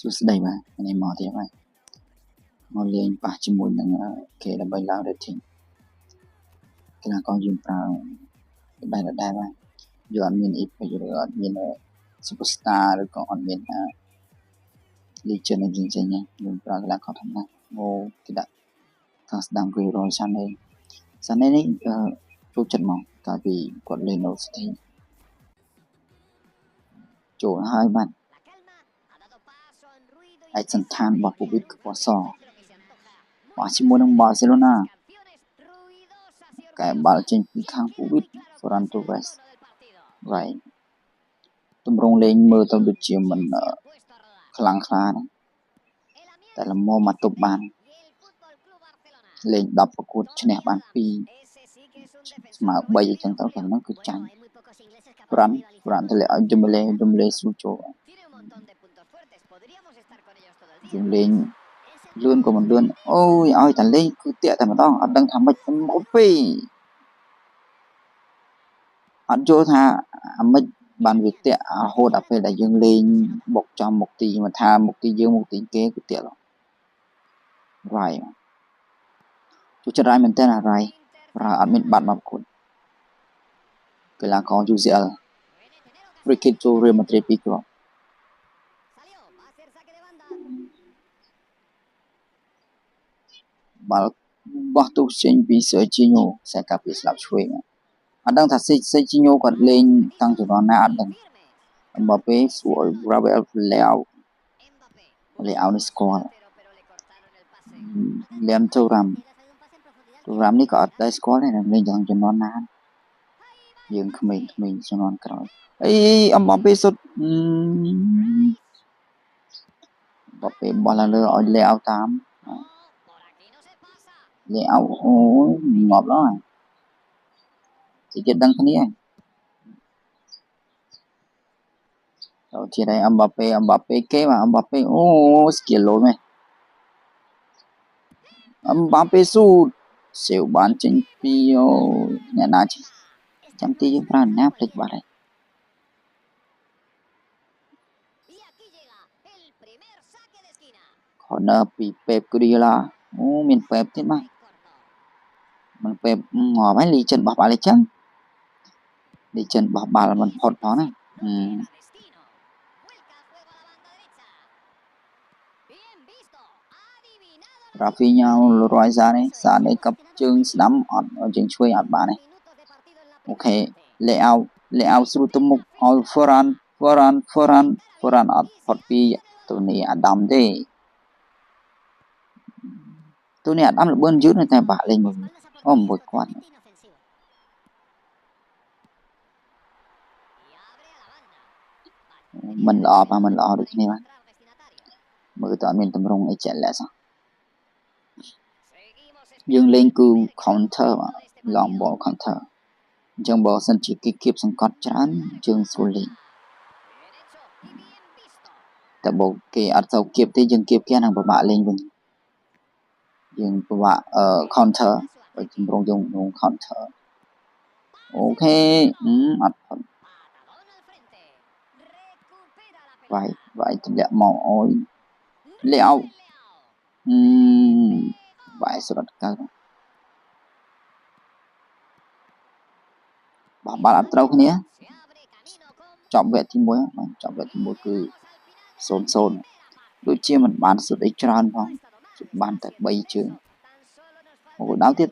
សួស្តីបាទនេះមកទៀតហើយមកលេងប៉ះជាមួយនឹងគេដើម្បីឡើង rating កីឡាករយើងប្រើដែរបាទយើងអត់មាន epic ឬអត់មាន superstar ឬក៏អត់មានlegend អីចឹងយើងប្រើកីឡាករធម្មតាមកគេដាក់ខាងស្ដាំ Leroy Sané នេះចូលចិត្តមកកាលពីគាត់លេងនៅ City ចូលហើយបាទឯកសណ្ឋានរបស់ពូវិតគឺពណ៌សមកជាមួយនឹង Barcelona កែបាល់ចេញពីខាងពូវិត Ferran Torres right ទម្រង់លេងមើលទៅដូចជាមិនខ្លាំងខ្លាណាតែល្មមមកទប់បានលេង10ប្រកួតឈ្នះបាន2ស្មើ3អញ្ចឹងទៅខាងហ្នឹងគឺចាញ់Ferran តម្លាក់ឲ្យជំលេស្រួលចូលយើងលេងលឿនក៏មិនលឿនអូយឲ្យតែលេងគឺតាក់តែម្ដងអត់ដឹងថាម៉េចអូពេអត់យល់ថាអាម៉េចបានវាតាក់រហូតដល់ពេលដែលយើងលេងបុកចំមុខទីមកថាមុខទីយើងមុខទីគេគឺតាក់រ៉ៃជួយចិត្តរ៉ៃមែនតើរ៉ៃប្រើអត់មានបាត់មកប្រកួតកីឡាករ UCL Free Kick ចូល Real Madrid 2គ្រាប់បាល់បោះទោះចេញពី Serginho ខ្សែការពារស្លាប់ឆ្វេងអត់ដឹងថា Serginho គាត់លេងតាំងពីរណាអត់ដឹងមកពេលសួរ Rafael Leao នេះស្គាល់ Liam Thuram នេះក៏អត់ដែរស្គាល់ដែរលេងតាំងជំនាន់ណាយើងក្មេងជំនាន់ក្រោយអីអំបពេលសុទ្ធបពេលបោះឡើងលើឲ្យ Leao តាម Leao អូងាប់ហើយជិះចិត្តដឹងគ្នាទៅជាដែរអំបពេលគេបាទអំបពេលអូស្គីឡូមែនអំបពេលស៊ូសេវបានចេញពីអ្នកណាចាំទីយើងប្រើណាភ្លេចបាត់ហើយcorner ពី Pep Guardiola អូមាន Pep ទៀតបាទមិន Pep ងាប់ហើយ legend បោះបាល់អីចឹង legend បោះបាល់មិនផុតផងណាRafinha Leroy Sané កັບជើងស្ដាំអត់ជើងឆ្វេងអត់បានទេអូខេ Leao ស្រួលទៅមុខឲ្យ Ferran អត់ផុតពីទូនីអាដាមទេទូនេះអាដាមល្បឿនយឺតតែបាក់លេងមួយគាត់មិនល្អដូចគ្នាបាទមើលតើអត់មានតម្រង់អីជាក់លាក់សោះយើងលេងគឺ counter long ball counter អញ្ចឹងបើសិនជាគេគៀបសង្កត់ច្រើនយើងស្រួលលេងតែបើគេអត់ទៅគៀបទេយើងគៀបគេនឹងពិបាកលេងវិញយើងពិបាកcounter បើចម្រងយើង counter អូខេអត់ផុតវាយទម្លាក់មកអើយលាវវាយស្រត់កើតបោះបាល់អត់ត្រូវគ្នាចប់វគ្គទី1ចប់វគ្គទី1គឺ0-0ដូចជាមិនបានសុទ្ធអីច្រើនផងសុទ្ធបានតែ3ជើងអូដល់ទៀត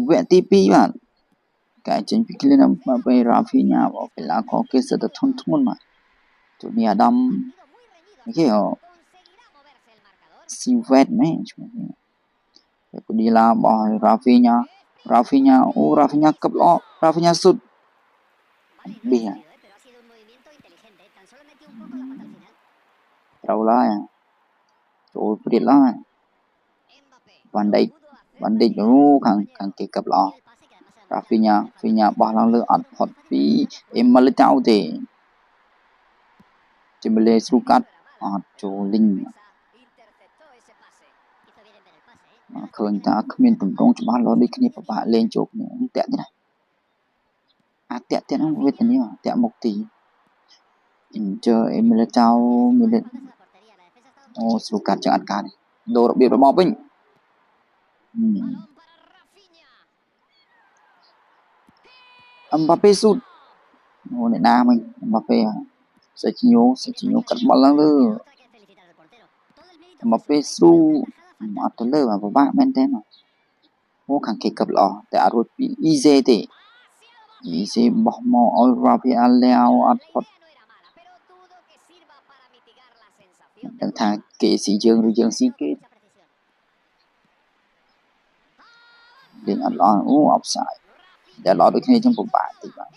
វគ្គទី2បាទកែចេញពី Kylian Mbappé Rafinha បកីឡាករគេសិតតែធន់ធ្ងន់បាទទូនេះអាដាមគេស៊ីវ៉េតមែនឈ្មោះគេឌីឡាបោះ Rafinha អូ Rafinha កັບល្អ Rafinha សុទ្ធប៊ីត្រូវឡើយចូលព្រាតឡើយវ៉ាន់ដេកអូខាងគេកັບល្អRafinha បោះឡើងលើអត់ផុតពី Militao ទេជំលេស្រួលកាត់អត់ចូលលីងឃើញថាគ្មានតម្រងច្បាស់លាស់ដូចគ្នាពិបាកលេងចូលគ្នាតាក់ទេណា tiện nó biết tình yêu tiện một tí chờ em mới là cháu mới lên ô số cắt chẳng ăn cá này đồ đặc biệt là bò bình Mbappé sút ô này na mình Mbappé sẽ nhô cắt ball lăng lư Mbappé sút mà tôi lơ mà bạn men tên rồi ô khẳng kịch cặp lòแต่อารมณ์อีเซติอีเซบอกมอเอาราพิอาเลวอัดพอดดังทางเกสีเจิงหรือเจิงสีเกตเด้งอัดลอนโอ้ออฟไซด์เดี๋ยวรอดูแค่trong cuộc bài thì vậy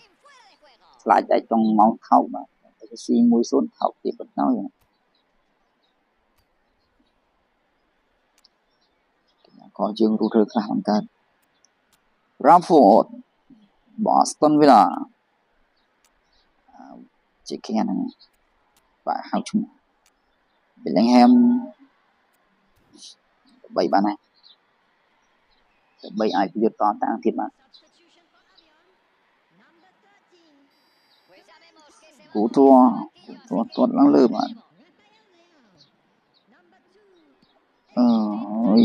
lại tại trong máu thâu mà cái xi mũi xuống thâu thì bật nói vậy có chương rút rớt làm cả Rashford Boston Villa chỉ cái này và hai chung Bellingham 3 bàn này 3អាចប្រយុទ្ធតតាំងទៀតបាទគូធัวទាត់ឡើងលើបាទអើយ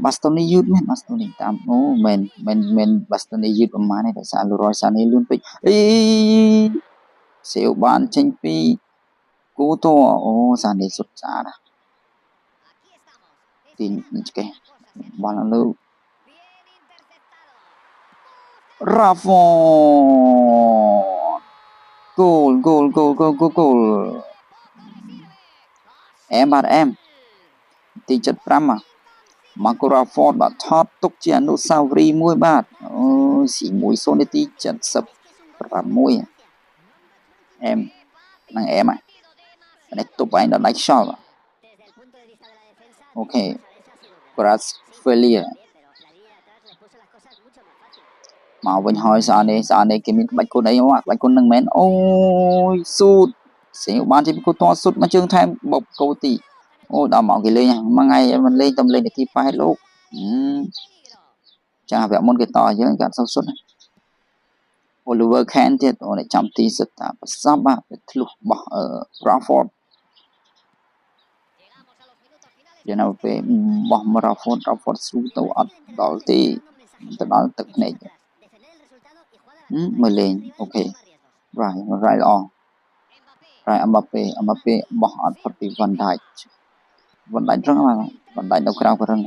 បាស្តូនីយឺតមែនបាស្តូនីតាមអូមែនបាស្តូនីយឺតប្រហែលនេះដោយសារលូរ៉យសានីលឿនពេកអីសេវបានចេញពីគូធัวអូសានីសុទ្ធសាណាទីឆ្កេះបាល់ឡើងលើRashford goal emបាទem ទី75មកMarcus Rashford បាទថតទុកជាអនុស្សាវរីយ៍មួយបាទអូស៊ីមួយ0នាទី76em ហ្នឹង em ហ្នឹងនេះទុបឯងដល់ដៃខ្យល់អូខេ Brazil មកវិញហើយសារនេះគេមានក្បាច់គុណអីមកក្បាច់គុណនឹងមែនអូយស៊ូតសេវបានជាគូតស៊ូតមកជើងថែមបុកកោទីអូដល់មកគេលេងមួយថ្ងៃមិនលេងតែលេងនាទី8លោកចាវគ្គមុនគេតយើងកាត់សុទ្ធ Oliver Kahn ទៀតអូនេះចាំទីសិតតាប្រសពបាទធ្លុះបោះRashford យ៉ាងណាពេលបោះមក Rashford ស្រួលទៅអត់ដល់ទីទៅដល់ទឹកភ្នែកមើលលេងអូខេរ៉ៃល្អរ៉ៃMbappéបោះអត់ផុតពី Van Dijk រឹងបាទ Van Dijk នៅក្រៅក៏រឹង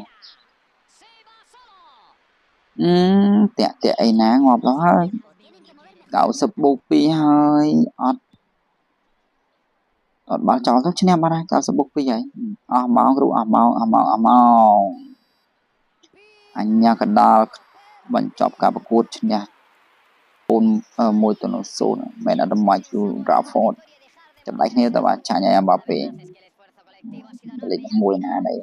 តាក់អីណាងាប់ដល់ហើយ90បូក2ហើយអត់បាល់ចោលទៅឈ្នះបាត់ហើយ90បូក2ហើយអស់ម៉ោងគ្រូអស់ម៉ោងអញ្ញាកណ្ដាលបញ្ចប់ការប្រកួតឈ្នះ1-0មែនអត់មកយូ Rashford ចម្លែកគ្នាទៅបាទចាញ់ឲ្យ Mbappé លេខ1ណានេះ